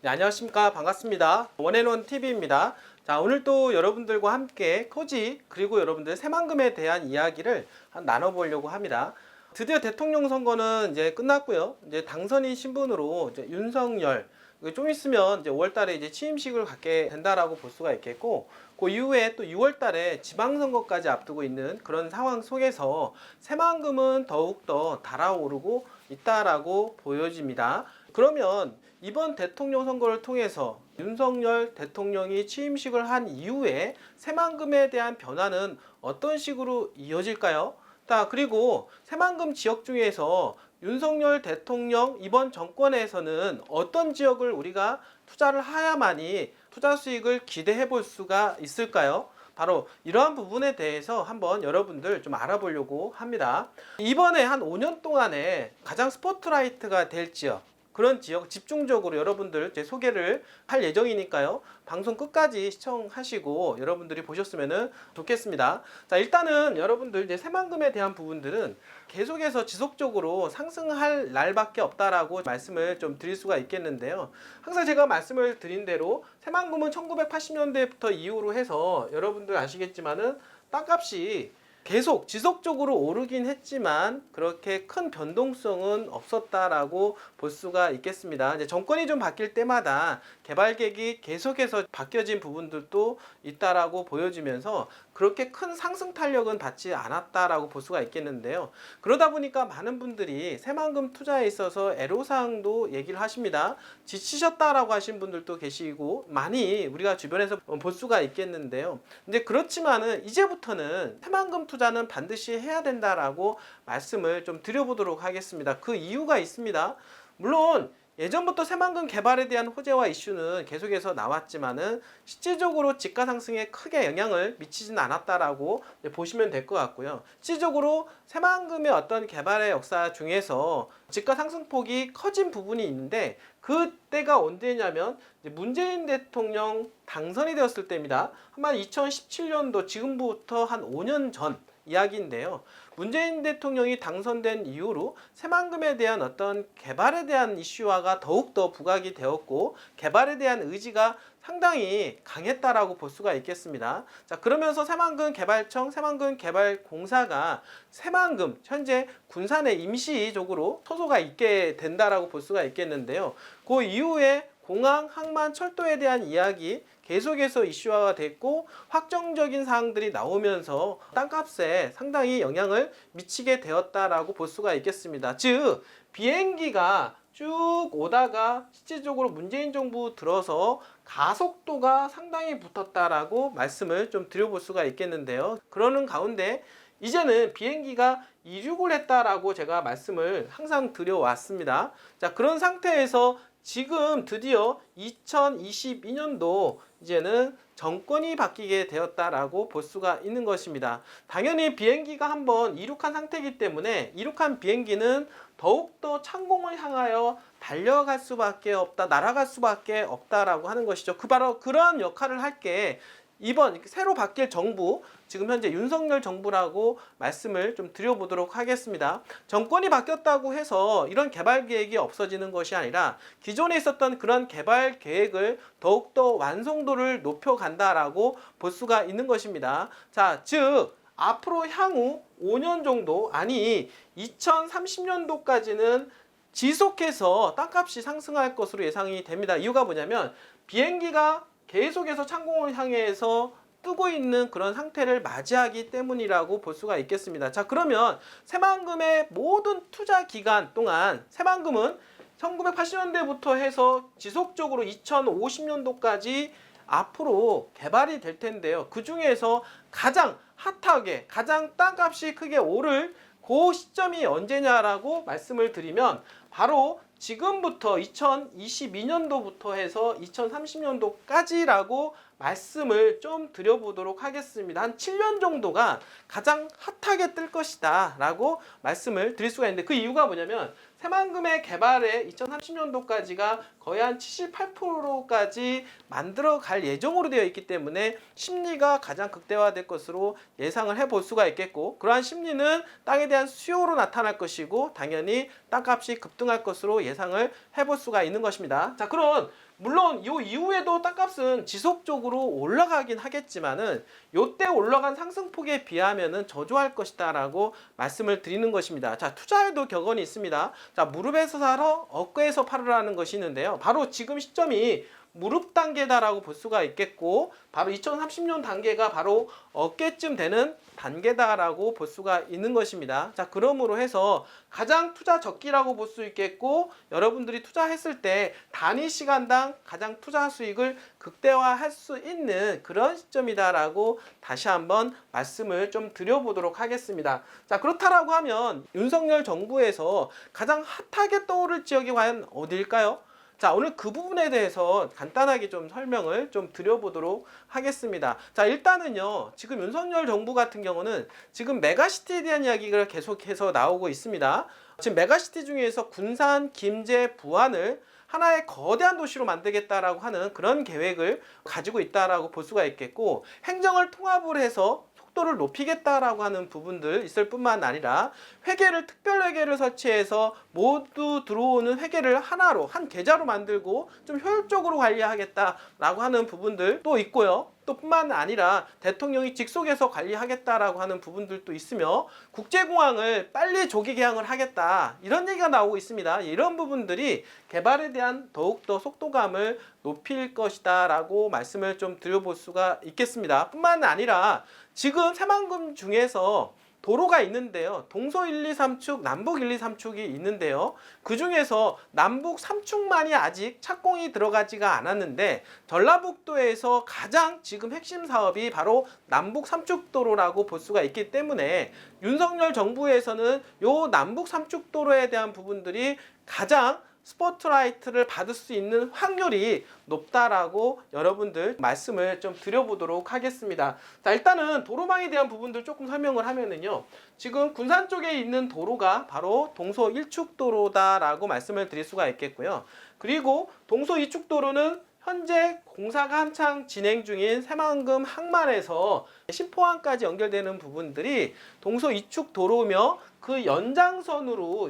네, 안녕하십니까. 반갑습니다. 원앤원 TV입니다. 자, 오늘 또 여러분들과 함께 토지 그리고 여러분들 새만금에 대한 이야기를 나눠보려고 합니다. 드디어 대통령 선거는 이제 끝났고요. 이제 당선인 신분으로 이제 윤석열 좀 있으면 이제 5월달에 이제 취임식을 갖게 된다라고 볼 수가 있겠고, 그 이후에 또 6월달에 지방선거까지 앞두고 있는 그런 상황 속에서 새만금은 더욱더 달아오르고 있다라고 보여집니다. 그러면 이번 대통령 선거를 통해서 윤석열 대통령이 취임식을 한 이후에 새만금에 대한 변화는 어떤 식으로 이어질까요? 자, 그리고 새만금 지역 중에서 윤석열 대통령 이번 정권에서는 어떤 지역을 우리가 투자를 해야만이 투자 수익을 기대해 볼 수가 있을까요? 바로 이러한 부분에 대해서 한번 여러분들 좀 알아보려고 합니다. 이번에 한 5년 동안에 가장 스포트라이트가 될 지역, 그런 지역 집중적으로 여러분들 제 소개를 할 예정이니까요. 방송 끝까지 시청하시고 여러분들이 보셨으면 좋겠습니다. 자, 일단은 여러분들 이제 새만금에 대한 부분들은 계속해서 지속적으로 상승할 날밖에 없다라고 말씀을 좀 드릴 수가 있겠는데요. 항상 제가 말씀을 드린 대로 새만금은 1980년대부터 이후로 해서 여러분들 아시겠지만은 땅값이 계속 지속적으로 오르긴 했지만 그렇게 큰 변동성은 없었다라고 볼 수가 있겠습니다. 이제 정권이 좀 바뀔 때마다 개발 계획이 계속해서 바뀌어진 부분들도 있다라고 보여지면서 그렇게 큰 상승 탄력은 받지 않았다라고 볼 수가 있겠는데요. 그러다 보니까 많은 분들이 새만금 투자에 있어서 애로사항도 얘기를 하십니다. 지치셨다라고 하신 분들도 계시고 많이 우리가 주변에서 볼 수가 있겠는데요. 이제 그렇지만은 이제부터는 새만금 투자는 반드시 해야 된다라고 말씀을 좀 드려보도록 하겠습니다. 그 이유가 있습니다. 물론 예전부터 새만금 개발에 대한 호재와 이슈는 계속해서 나왔지만은 실질적으로 집가 상승에 크게 영향을 미치지는 않았다라고 보시면 될 것 같고요. 실질적으로 새만금의 어떤 개발의 역사 중에서 집가 상승폭이 커진 부분이 있는데 그때가 언제냐면 문재인 대통령 당선이 되었을 때입니다. 아마 2017년도 지금부터 한 5년 전 이야기인데요. 문재인 대통령이 당선된 이후로 새만금에 대한 어떤 개발에 대한 이슈화가 더욱더 부각이 되었고 개발에 대한 의지가 상당히 강했다라고 볼 수가 있겠습니다. 자, 그러면서 새만금 개발청, 새만금 개발공사가 새만금 현재 군산에 임시적으로 소소가 있게 된다라고 볼 수가 있겠는데요. 그 이후에 공항, 항만, 철도에 대한 이야기 계속해서 이슈화가 됐고 확정적인 사항들이 나오면서 땅값에 상당히 영향을 미치게 되었다라고 볼 수가 있겠습니다. 즉 비행기가 쭉 오다가 실질적으로 문재인 정부 들어서 가속도가 상당히 붙었다라고 말씀을 좀 드려볼 수가 있겠는데요. 그러는 가운데 이제는 비행기가 이륙을 했다라고 제가 말씀을 항상 드려왔습니다. 자, 그런 상태에서 지금 드디어 2022년도 이제는 정권이 바뀌게 되었다라고 볼 수가 있는 것입니다. 당연히 비행기가 한번 이륙한 상태이기 때문에 이륙한 비행기는 더욱더 창공을 향하여 달려갈 수밖에 없다, 날아갈 수밖에 없다라고 하는 것이죠. 바로 그런 역할을 할 게 이번 새로 바뀔 정부, 지금 현재 윤석열 정부라고 말씀을 좀 드려보도록 하겠습니다. 정권이 바뀌었다고 해서 이런 개발 계획이 없어지는 것이 아니라 기존에 있었던 그런 개발 계획을 더욱더 완성도를 높여간다라고 볼 수가 있는 것입니다. 자, 즉 앞으로 향후 5년 정도, 아니 2030년도까지는 지속해서 땅값이 상승할 것으로 예상이 됩니다. 이유가 뭐냐면 비행기가 계속해서 창공을 향해서 뜨고 있는 그런 상태를 맞이하기 때문이라고 볼 수가 있겠습니다. 자, 그러면 새만금의 모든 투자 기간 동안 새만금은 1980년대부터 해서 지속적으로 2050년도까지 앞으로 개발이 될 텐데요. 그 중에서 가장 핫하게, 가장 땅값이 크게 오를 그 시점이 언제냐라고 말씀을 드리면 바로 지금부터 2022년도부터 해서 2030년도까지라고 말씀을 좀 드려보도록 하겠습니다. 한 7년 정도가 가장 핫하게 뜰 것이다 라고 말씀을 드릴 수가 있는데 그 이유가 뭐냐면 새만금의 개발에 2030년도까지가 거의 한 78%까지 만들어 갈 예정으로 되어 있기 때문에 심리가 가장 극대화될 것으로 예상을 해볼 수가 있겠고, 그러한 심리는 땅에 대한 수요로 나타날 것이고 당연히 땅값이 급등할 것으로 예상을 해볼 수가 있는 것입니다. 자, 그럼 물론 이 이후에도 땅값은 지속적으로 올라가긴 하겠지만은 요때 올라간 상승폭에 비하면은 저조할 것이다라고 말씀을 드리는 것입니다. 자, 투자에도 격언이 있습니다. 자, 무릎에서 사러 어깨에서 팔으라는 것이 있는데요. 바로 지금 시점이 무릎 단계다라고 볼 수가 있겠고, 바로 2030년 단계가 바로 어깨쯤 되는 단계다라고 볼 수가 있는 것입니다. 자, 그러므로 해서 가장 투자 적기라고 볼 수 있겠고, 여러분들이 투자했을 때 단위 시간당 가장 투자 수익을 극대화할 수 있는 그런 시점이다라고 다시 한번 말씀을 좀 드려보도록 하겠습니다. 자, 그렇다라고 하면 윤석열 정부에서 가장 핫하게 떠오를 지역이 과연 어디일까요? 자, 오늘 그 부분에 대해서 간단하게 좀 설명을 좀 드려보도록 하겠습니다. 자, 일단은요, 지금 윤석열 정부 같은 경우는 지금 메가시티에 대한 이야기가 계속해서 나오고 있습니다. 지금 메가시티 중에서 군산, 김제, 부안을 하나의 거대한 도시로 만들겠다라고 하는 그런 계획을 가지고 있다라고 볼 수가 있겠고, 행정을 통합을 해서 속도를 높이겠다라고 하는 부분들 있을 뿐만 아니라 회계를 특별 회계를 설치해서 모두 들어오는 회계를 하나로 한 계좌로 만들고 좀 효율적으로 관리하겠다라고 하는 부분들도 있고요. 또 뿐만 아니라 대통령이 직속에서 관리하겠다라고 하는 부분들도 있으며 국제공항을 빨리 조기 개항을 하겠다 이런 얘기가 나오고 있습니다. 이런 부분들이 개발에 대한 더욱더 속도감을 높일 것이다 라고 말씀을 좀 드려볼 수가 있겠습니다. 뿐만 아니라 지금 새만금 중에서 도로가 있는데요. 동서 1, 2, 3축, 남북 1, 2, 3축이 있는데요. 그 중에서 남북 3축만이 아직 착공이 들어가지가 않았는데 전라북도에서 가장 지금 핵심 사업이 바로 남북 3축 도로라고 볼 수가 있기 때문에 윤석열 정부에서는 요 남북 3축 도로에 대한 부분들이 가장 스포트라이트를 받을 수 있는 확률이 높다라고 여러분들 말씀을 좀 드려보도록 하겠습니다. 자, 일단은 도로망에 대한 부분들 조금 설명을 하면은요. 지금 군산 쪽에 있는 도로가 바로 동서 1축 도로다라고 말씀을 드릴 수가 있겠고요. 그리고 동서 2축 도로는 현재 공사가 한창 진행 중인 새만금 항만에서 신포항까지 연결되는 부분들이 동서 2축 도로며 그 연장선으로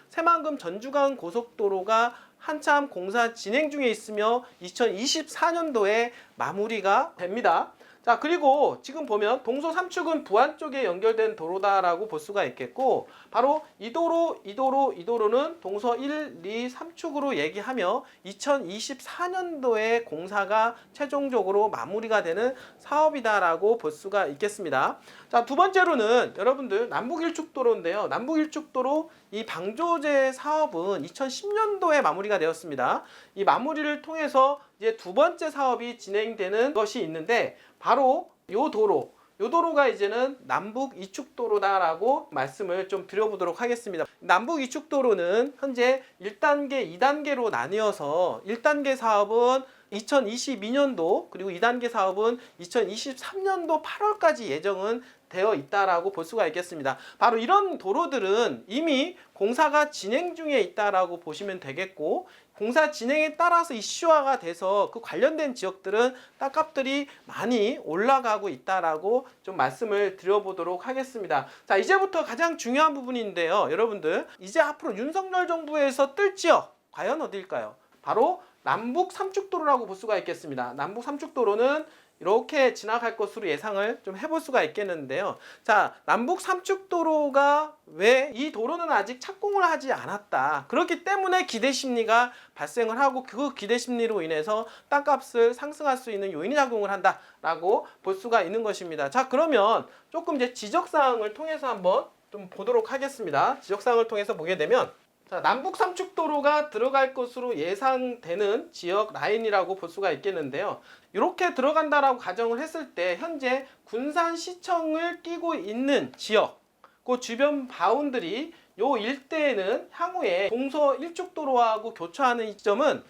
새만금 전주간 고속도로가 한참 공사 진행 중에 있으며 2024년도에 마무리가 됩니다. 자, 그리고 지금 보면 동서 3축은 부안 쪽에 연결된 도로다라고 볼 수가 있겠고, 바로 이 도로는 동서 1, 2, 3축으로 얘기하며 2024년도에 공사가 최종적으로 마무리가 되는 사업이다라고 볼 수가 있겠습니다. 자, 두 번째로는 여러분들 남북 1축 도로인데요. 남북 1축 도로 이 방조제 사업은 2010년도에 마무리가 되었습니다. 이 마무리를 통해서 이제 두 번째 사업이 진행되는 것이 있는데 바로 요 도로가 이제는 남북 2축 도로다라고 말씀을 좀 드려보도록 하겠습니다. 남북 2축 도로는 현재 1단계, 2단계로 나뉘어서 1단계 사업은 2022년도 그리고 2단계 사업은 2023년도 8월까지 예정은 되어 있다라고 볼 수가 있겠습니다. 바로 이런 도로들은 이미 공사가 진행 중에 있다라고 보시면 되겠고, 공사 진행에 따라서 이슈화가 돼서 그 관련된 지역들은 땅값들이 많이 올라가고 있다라고 좀 말씀을 드려보도록 하겠습니다. 자, 이제부터 가장 중요한 부분인데요. 여러분들, 이제 앞으로 윤석열 정부에서 뜰 지역 과연 어디일까요? 바로 남북 3축도로라고 볼 수가 있겠습니다. 남북 3축도로는 이렇게 지나갈 것으로 예상을 좀 해볼 수가 있겠는데요. 자, 남북 3축도로가 왜 이 도로는 아직 착공을 하지 않았다. 그렇기 때문에 기대 심리가 발생을 하고 그 기대 심리로 인해서 땅값을 상승할 수 있는 요인이 작용을 한다라고 볼 수가 있는 것입니다. 자, 그러면 조금 이제 지적사항을 통해서 한번 좀 보도록 하겠습니다. 지적사항을 통해서 보게 되면 자, 남북 3축 도로가 들어갈 것으로 예상되는 지역 라인이라고 볼 수가 있겠는데요. 이렇게 들어간다라고 가정을 했을 때 현재 군산시청을 끼고 있는 지역, 그 주변 바운드리 요 일대에는 향후에 동서 1축 도로하고 교차하는 시점은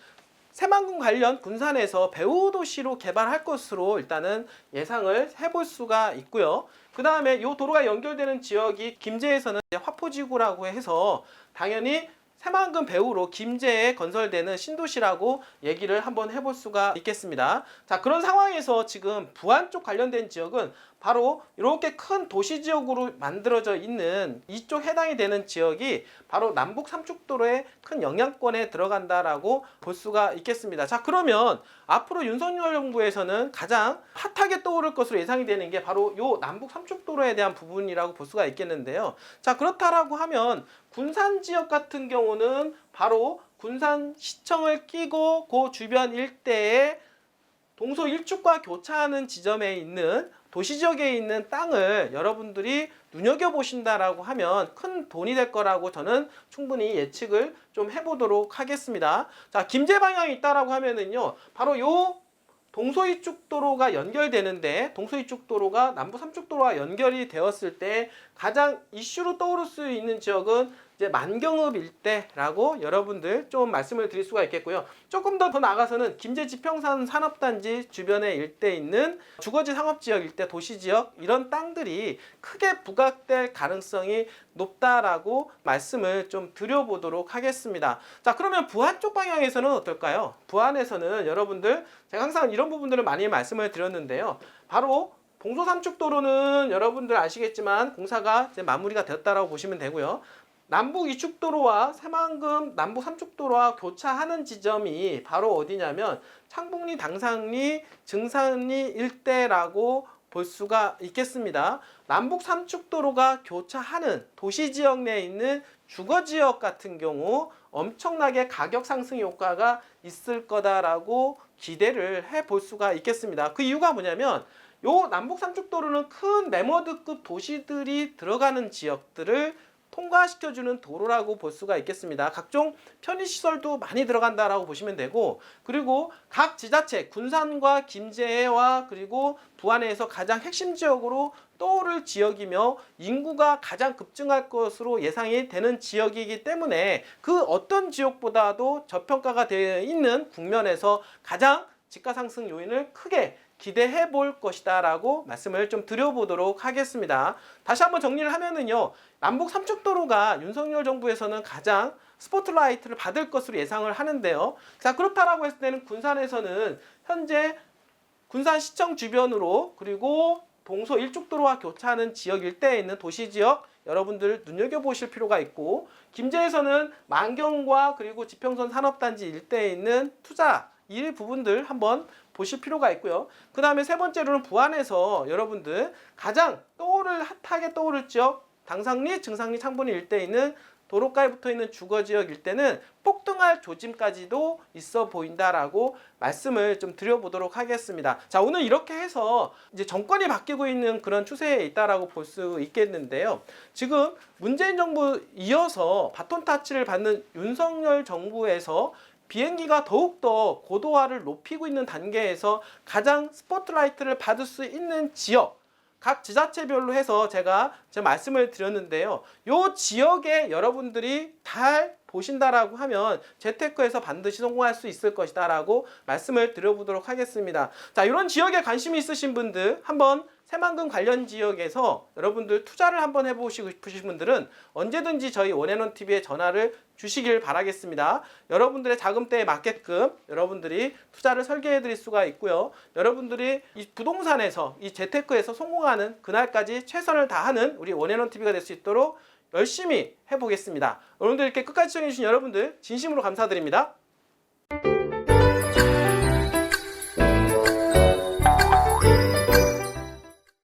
새만금 관련 군산에서 배후 도시로 개발할 것으로 일단은 예상을 해볼 수가 있고요. 그 다음에 이 도로가 연결되는 지역이 김제에서는 화포지구라고 해서 당연히 새만금 배후로 김제에 건설되는 신도시라고 얘기를 한번 해볼 수가 있겠습니다. 자, 그런 상황에서 지금 부안 쪽 관련된 지역은 바로 이렇게 큰 도시 지역으로 만들어져 있는 이쪽 해당이 되는 지역이 바로 남북 삼축도로의 큰 영향권에 들어간다라고 볼 수가 있겠습니다. 자, 그러면 앞으로 윤석열 정부에서는 가장 핫하게 떠오를 것으로 예상이 되는 게 바로 요 남북 삼축도로에 대한 부분이라고 볼 수가 있겠는데요. 자, 그렇다라고 하면 군산 지역 같은 경우는 바로 군산시청을 끼고 그 주변 일대에 동서 일축과 교차하는 지점에 있는 도시 지역에 있는 땅을 여러분들이 눈여겨보신다라고 하면 큰 돈이 될 거라고 저는 충분히 예측을 좀 해보도록 하겠습니다. 자, 김제 방향이 있다라고 하면은요, 바로 요 동서이축도로가 연결되는데, 동서이축도로가 남부 삼축도로와 연결이 되었을 때 가장 이슈로 떠오를 수 있는 지역은 이제 만경읍 일대라고 여러분들 좀 말씀을 드릴 수가 있겠고요. 조금 더 나가서는 김제 지평산 산업단지 주변에 일대에 있는 주거지 상업지역 일대, 도시지역 이런 땅들이 크게 부각될 가능성이 높다라고 말씀을 좀 드려보도록 하겠습니다. 자, 그러면 부안 쪽 방향에서는 어떨까요? 부안에서는 여러분들 제가 항상 이런 부분들을 많이 말씀을 드렸는데요. 바로 동서삼축도로는 여러분들 아시겠지만 공사가 이제 마무리가 되었다라고 보시면 되고요. 남북 이축도로와 새만금 남북 삼축도로와 교차하는 지점이 바로 어디냐면 창북리, 당상리, 증산리 일대라고 볼 수가 있겠습니다. 남북 삼축도로가 교차하는 도시지역 내에 있는 주거지역 같은 경우 엄청나게 가격 상승 효과가 있을 거다라고 기대를 해볼 수가 있겠습니다. 그 이유가 뭐냐면 요 남북 삼축도로는 큰 메머드급 도시들이 들어가는 지역들을 통과시켜주는 도로라고 볼 수가 있겠습니다. 각종 편의시설도 많이 들어간다라고 보시면 되고, 그리고 각 지자체, 군산과 김제와 그리고 부안에서 가장 핵심 지역으로 떠오를 지역이며 인구가 가장 급증할 것으로 예상이 되는 지역이기 때문에 그 어떤 지역보다도 저평가가 되어 있는 국면에서 가장 집가 상승 요인을 크게 기대해 볼 것이다 라고 말씀을 좀 드려보도록 하겠습니다. 다시 한번 정리를 하면은요, 남북 삼축도로가 윤석열 정부에서는 가장 스포트라이트를 받을 것으로 예상을 하는데요. 자, 그렇다라고 했을 때는 군산에서는 현재 군산시청 주변으로 그리고 동서 일축도로와 교차하는 지역 일대에 있는 도시지역 여러분들 눈여겨보실 필요가 있고, 김제에서는 만경과 그리고 지평선 산업단지 일대에 있는 투자 이 부분들 한번 보실 필요가 있고요. 그 다음에 세 번째로는 부안에서 여러분들 가장 핫하게 떠오를 지역 당상리, 증상리, 창분리 일대에 있는 도로가에 붙어있는 주거지역 일대는 폭등할 조짐까지도 있어 보인다라고 말씀을 좀 드려보도록 하겠습니다. 자, 오늘 이렇게 해서 이제 정권이 바뀌고 있는 그런 추세에 있다라고 볼 수 있겠는데요. 지금 문재인 정부 이어서 바톤 타치를 받는 윤석열 정부에서 비행기가 더욱더 고도화를 높이고 있는 단계에서 가장 스포트라이트를 받을 수 있는 지역, 각 지자체별로 해서 제가 말씀을 드렸는데요. 요 지역에 여러분들이 잘 보신다라고 하면 재테크에서 반드시 성공할 수 있을 것이다 라고 말씀을 드려보도록 하겠습니다. 자, 이런 지역에 관심이 있으신 분들 한번 새만금 관련 지역에서 여러분들 투자를 한번 해보시고 싶으신 분들은 언제든지 저희 원앤원TV에 전화를 주시길 바라겠습니다. 여러분들의 자금대에 맞게끔 여러분들이 투자를 설계해 드릴 수가 있고요. 여러분들이 이 부동산에서 이 재테크에서 성공하는 그날까지 최선을 다하는 우리 원앤원TV가 될 수 있도록 열심히 해보겠습니다. 여러분들 이렇게 끝까지 시청해주신 여러분들 진심으로 감사드립니다.